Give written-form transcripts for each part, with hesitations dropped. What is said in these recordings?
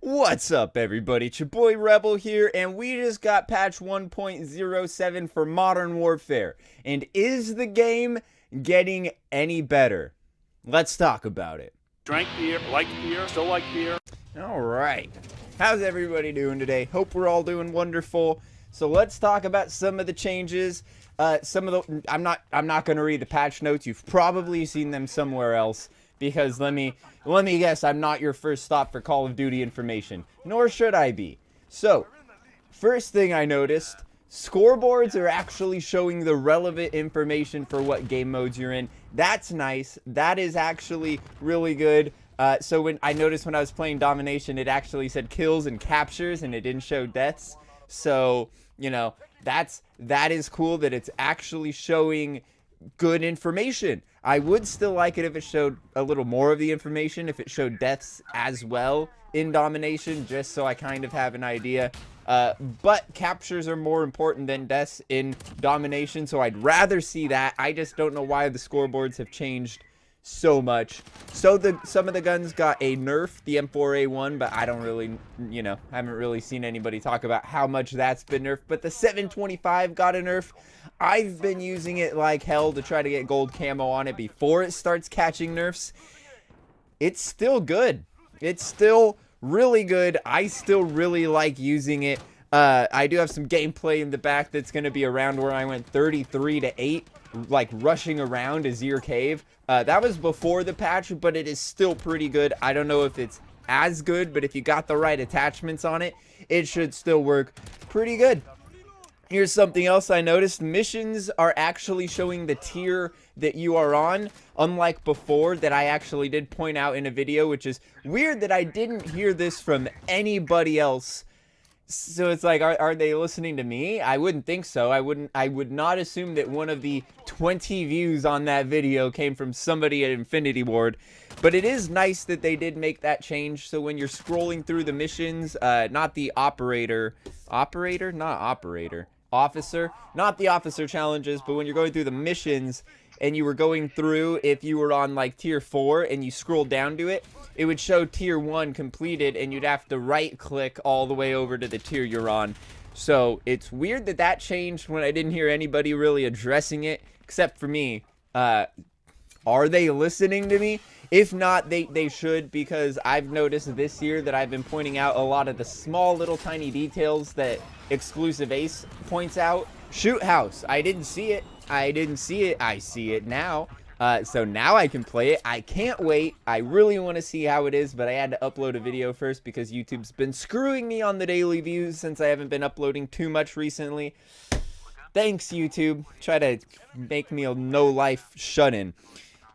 What's up, everybody? It's your boy Rebel here, and we just got patch 1.07 for Modern Warfare. And is the game getting any better? Let's talk about it. Drank beer, liked beer, still like beer. Alright. How's everybody doing today? Hope we're all doing wonderful. So let's talk about some of the changes. I'm not gonna read the patch notes. You've probably seen them somewhere else. Because let me guess, I'm not your first stop for Call of Duty information. Nor should I be. So, first thing I noticed, scoreboards are actually showing the relevant information for what game modes you're in. That's nice. That is actually really good. So when I noticed when I was playing Domination, it actually said kills and captures and it didn't show deaths. So, you know, that is cool that it's actually showing good information. I would still like it if it showed a little more of the information, if it showed deaths as well in Domination, just so I kind of have an idea. But captures are more important than deaths in Domination, so I'd rather see that. I just don't know why the scoreboards have changed so much. So some of the guns got a nerf, the M4A1, but I don't really, haven't really seen anybody talk about how much that's been nerfed. But the 725 got a nerf. I've been using it like hell to try to get gold camo on it before it starts catching nerfs. It's still good. It's still really good. I still really like using it. I do have some gameplay in the back that's going to be around where I went 33-8, like rushing around Azir Cave. That was before the patch, but it is still pretty good. I don't know if it's as good, but if you got the right attachments on it, it should still work pretty good. Here's something else I noticed. Missions are actually showing the tier that you are on, unlike before that I actually did point out in a video, which is weird that I didn't hear this from anybody else. So it's like, are they listening to me? I wouldn't think so. I would not assume that one of the 20 views on that video came from somebody at Infinity Ward. But it is nice that they did make that change. So when you're scrolling through the missions, not the officer, not the officer challenges, but when you're going through the missions and you were going through, if you were on like tier 4 and you scroll down to it, it would show tier 1 completed and you'd have to right click all the way over to the tier you're on. So it's weird that that changed when I didn't hear anybody really addressing it except for me. Are they listening to me? If not, they should, because I've noticed this year that I've been pointing out a lot of the small little tiny details that Exclusive Ace points out. Shoot House, I didn't see it. I see it now. So now I can play it. I can't wait. I really want to see how it is, but I had to upload a video first because YouTube's been screwing me on the daily views since I haven't been uploading too much recently. Thanks, YouTube. Try to make me a no-life shut-in.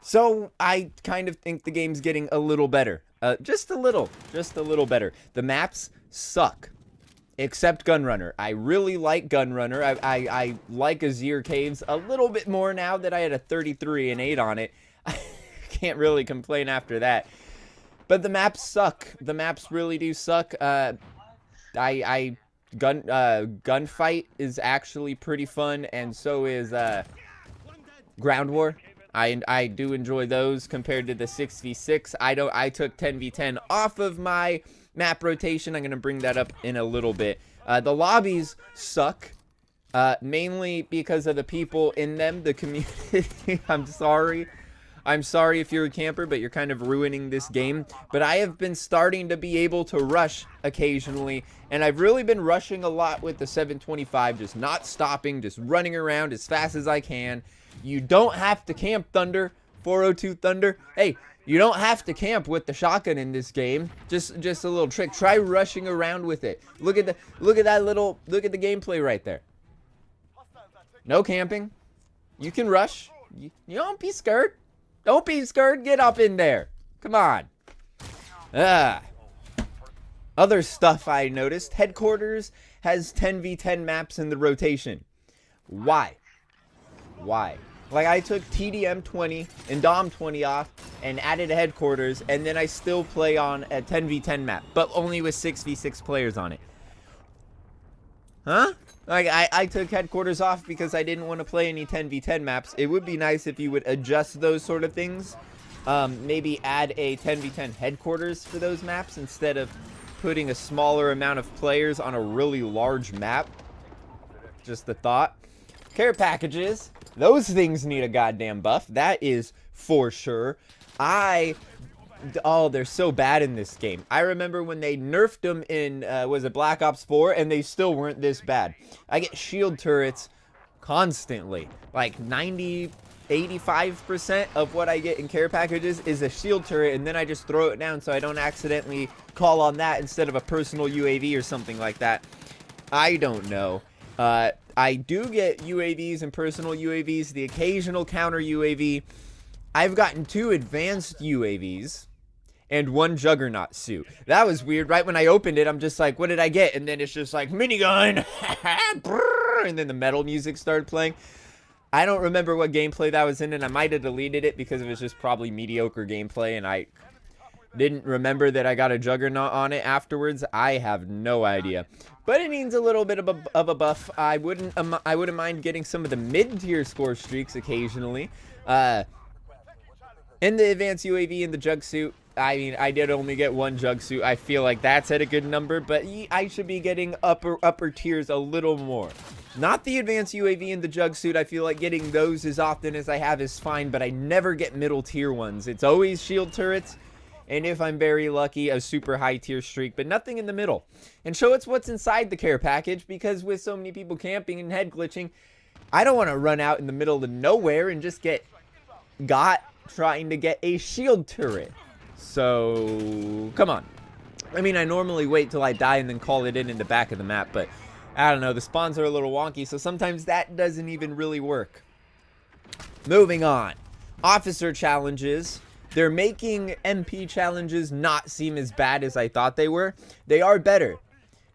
So I kind of think the game's getting a little better. Just a little better. The maps suck. Except Gunrunner. I really like Gunrunner. I like Azir Caves a little bit more now that I had a 33-8 on it. I can't really complain after that. But the maps suck. The maps really do suck. Gunfight is actually pretty fun, and so is Ground War. I do enjoy those compared to the 6v6. I took 10v10 off of my map rotation. I'm going to bring that up in a little bit. The lobbies suck, mainly because of the people in them, the community. I'm sorry if you're a camper, but you're kind of ruining this game. But I have been starting to be able to rush occasionally, and I've really been rushing a lot with the 725, just not stopping, just running around as fast as I can. You don't have to camp, Thunder. 402 Thunder. Hey, you don't have to camp with the shotgun in this game. Just a little trick. Try rushing around with it. Look at the gameplay right there. No camping. You can rush. You don't be scared. Don't be scared. Get up in there. Come on. Other stuff I noticed. Headquarters has 10v10 maps in the rotation. Why? Like, I took TDM 20 and Dom 20 off and added a headquarters, and then I still play on a 10v10 map, but only with 6v6 players on it. Huh? Like, I took headquarters off because I didn't want to play any 10v10 maps. It would be nice if you would adjust those sort of things. Maybe add a 10v10 headquarters for those maps instead of putting a smaller amount of players on a really large map. Just the thought. Care packages, those things need a goddamn buff. That is for sure. Oh, they're so bad in this game. I remember when they nerfed them in, was it Black Ops 4? And they still weren't this bad. I get shield turrets constantly. Like 85% of what I get in care packages is a shield turret, and then I just throw it down so I don't accidentally call on that instead of a personal UAV or something like that. I don't know. I do get UAVs and personal UAVs, the occasional counter UAV. I've gotten 2 advanced UAVs and 1 Juggernaut suit. That was weird. Right when I opened it, I'm just like, what did I get? And then it's just like, minigun. And then the metal music started playing. I don't remember what gameplay that was in, and I might have deleted it because it was just probably mediocre gameplay, and I didn't remember that I got a Juggernaut on it afterwards. I have no idea. But it needs a little bit of a buff. I wouldn't mind getting some of the mid-tier score streaks occasionally. In the advanced UAV and the Jug suit, I mean, I did only get 1 Jug suit. I feel like that's at a good number, but I should be getting upper tiers a little more. Not the advanced UAV and the Jug suit. I feel like getting those as often as I have is fine, but I never get middle tier ones. It's always shield turrets, and if I'm very lucky, a super high tier streak, but nothing in the middle. And show us what's inside the care package, because with so many people camping and head glitching, I don't want to run out in the middle of nowhere and just get trying to get a shield turret. So, come on. I mean, I normally wait till I die and then call it in the back of the map, but I don't know. The spawns are a little wonky, so sometimes that doesn't even really work. Moving on. Officer challenges. They're making MP challenges not seem as bad as I thought they were. They are better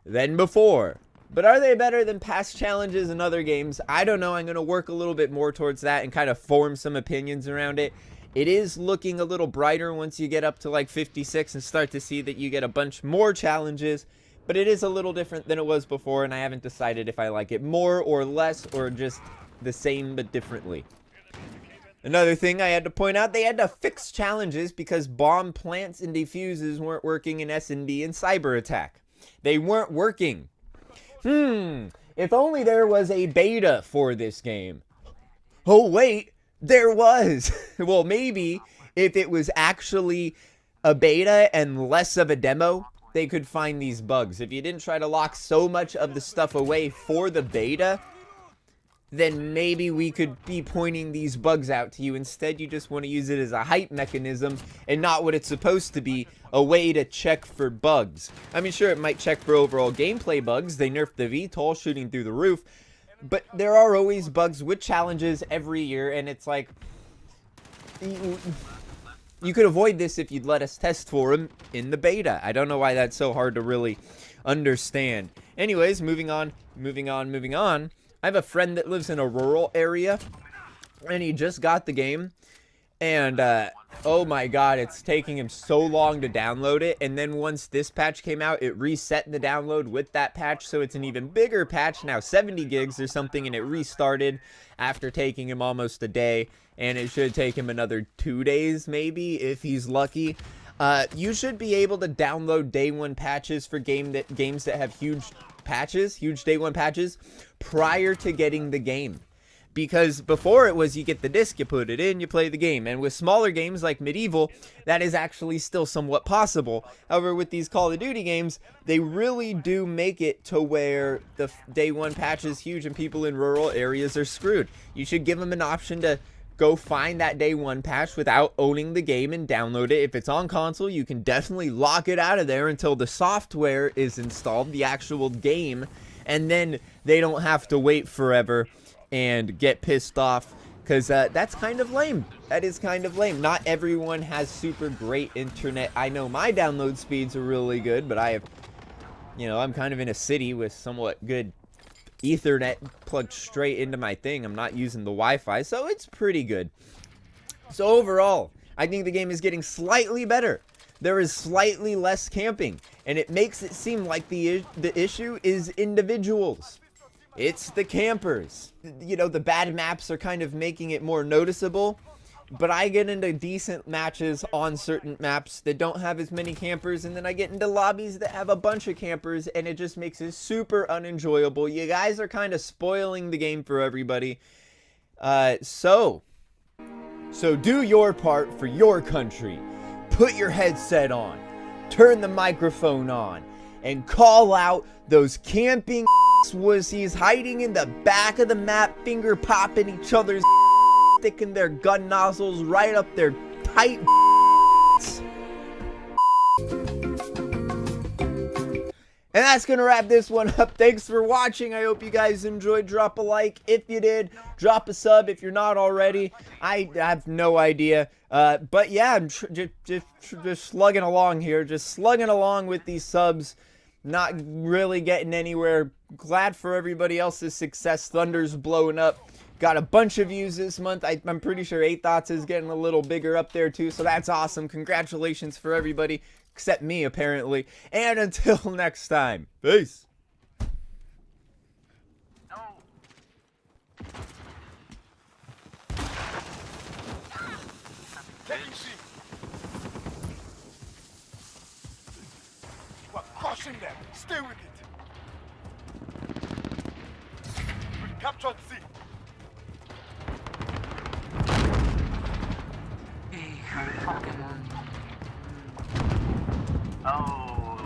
than before. But are they better than past challenges in other games? I don't know. I'm going to work a little bit more towards that and kind of form some opinions around it. It is looking a little brighter once you get up to like 56 and start to see that you get a bunch more challenges. But it is a little different than it was before, and I haven't decided if I like it more or less or just the same but differently. Another thing I had to point out, they had to fix challenges because bomb plants and defuses weren't working in S&D and Cyber Attack. They weren't working. If only there was a beta for this game. Oh, wait. There was. Well, maybe if it was actually a beta and less of a demo, they could find these bugs. If you didn't try to lock so much of the stuff away for the beta, then maybe we could be pointing these bugs out to you. Instead, you just want to use it as a hype mechanism and not what it's supposed to be, a way to check for bugs. I mean, sure, it might check for overall gameplay bugs. They nerfed the VTOL shooting through the roof. But there are always bugs with challenges every year, and it's like, you could avoid this if you'd let us test for them in the beta. I don't know why that's so hard to really understand. Anyways, moving on. I have a friend that lives in a rural area, and he just got the game, and oh my god, it's taking him so long to download it. And then once this patch came out, it reset the download with that patch, so it's an even bigger patch now, 70 gigs or something, and it restarted after taking him almost a day, and it should take him another 2 days maybe if he's lucky. You should be able to download day one patches for games that have huge day one patches prior to getting the game. Because before it was you get the disc, you put it in, you play the game. And with smaller games like Medieval, that is actually still somewhat possible. However, with these Call of Duty games, they really do make it to where the day one patch is huge and people in rural areas are screwed. You should give them an option to go find that day one patch without owning the game and download it. If it's on console, you can definitely lock it out of there until the software is installed, the actual game, and then they don't have to wait forever and get pissed off, because that's kind of lame. That is kind of lame. Not everyone has super great internet. I know my download speeds are really good, but I have, I'm kind of in a city with somewhat good Ethernet plugged straight into my thing. I'm not using the Wi-Fi, so it's pretty good. So overall, I think the game is getting slightly better. There is slightly less camping, and it makes it seem like the issue is individuals. It's the campers. The bad maps are kind of making it more noticeable. but I get into decent matches on certain maps that don't have as many campers, and then I get into lobbies that have a bunch of campers, and it just makes it super unenjoyable. You guys are kind of spoiling the game for everybody. So do your part for your country. Put your headset on, turn the microphone on, and call out those camping wussies hiding in the back of the map, finger popping each other's sticking their gun nozzles right up their tight And that's going to wrap this one up. Thanks for watching. I hope you guys enjoyed. Drop a like if you did. Drop a sub if you're not already. I have no idea. But yeah, I'm just slugging along here. Just slugging along with these subs. Not really getting anywhere. Glad for everybody else's success. Thunder's blowing up. Got a bunch of views this month. I'm pretty sure 8 Thoughts is getting a little bigger up there too. So that's awesome. Congratulations for everybody. Except me, apparently. And until next time, peace. We're crushing them. Stay with it. We've captured C. Oh,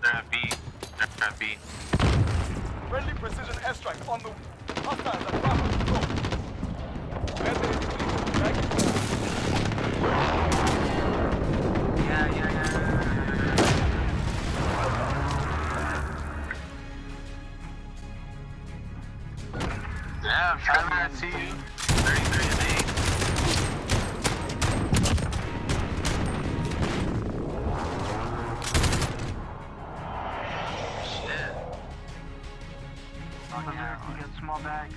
they're at B. They're at B. Friendly precision airstrike on the hostiles at Bravo. Go. Where's the enemy? Yeah. Yeah, I'm trying to see you. 33 and 8. Shit. Oh, yeah, you get small bags.